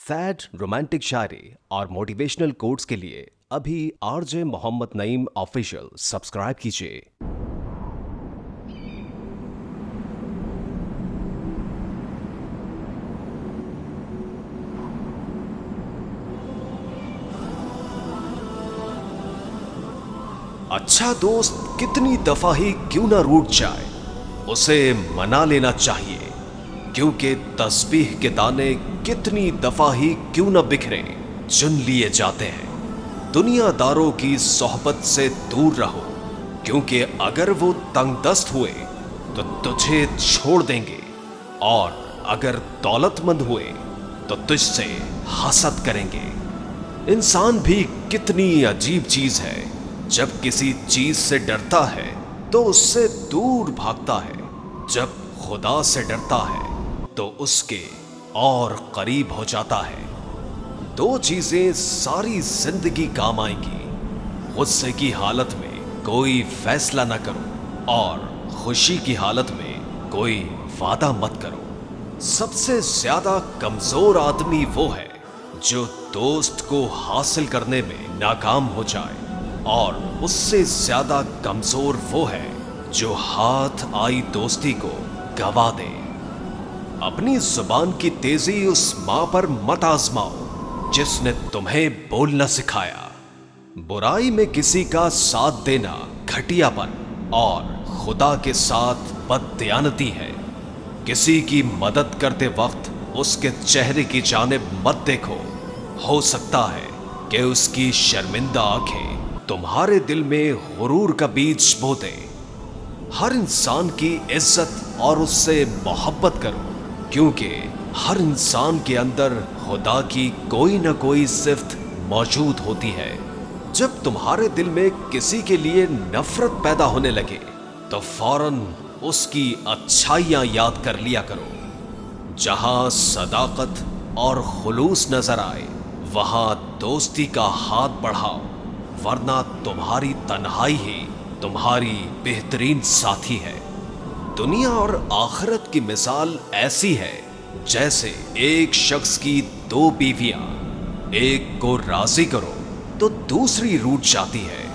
Sad romantic शायरी और motivational quotes के लिए अभी RJ Mohammad Naeem official subscribe कीजिए। अच्छा दोस्त कितनी दफा ही क्यों ना रूठ जाए, उसे मना लेना चाहिए, क्योंकि तस्बीह के दाने कितनी दफा ही क्यों न बिखरे चुन लिए जाते हैं। दुनियादारों की सोहबत से दूर रहो, क्योंकि अगर वो तंगदस्त हुए तो तुझे छोड़ देंगे, और अगर दौलतमंद हुए तो तुझसे हसद करेंगे। इंसान भी कितनी अजीब चीज है, जब किसी चीज से डरता है तो उससे दूर भागता है, जब खुदा से डरता है तो उसके और करीब हो जाता है। दो चीजें सारी जिंदगी काम आएंगी, गुस्से की हालत में कोई फैसला न करो और खुशी की हालत में कोई वादा मत करो। सबसे ज्यादा कमजोर आदमी वो है जो दोस्त को हासिल करने में नाकाम हो जाए, और उससे ज्यादा कमजोर वो है जो हाथ आई दोस्ती को गवा दे। अपनी जुबान की तेजी उस मां पर मत आजमाओ जिसने तुम्हें बोलना सिखाया। बुराई में किसी का साथ देना घटियापन और खुदा के साथ बददयानती है। किसी की मदद करते वक्त उसके चेहरे की जानिब मत देखो, हो सकता है कि उसकी शर्मिंदा आंखें तुम्हारे दिल में गुरूर का बीज बो दे। हर इंसान की इज्जत और उससे मोहब्बत करो, क्योंकि हर इंसान के अंदर खुदा की कोई ना कोई सिफ्त मौजूद होती है। जब तुम्हारे दिल में किसी के लिए नफरत पैदा होने लगे तो फौरन उसकी अच्छाइयां याद कर लिया करो। जहां सदाकत और खुलूस नजर आए वहां दोस्ती का हाथ बढ़ाओ, वरना तुम्हारी तन्हाई ही तुम्हारी बेहतरीन साथी है। दुनिया और आखिरत की मिसाल ऐसी है जैसे एक शख्स की दो बीवियां, एक को राजी करो तो दूसरी रूठ जाती है,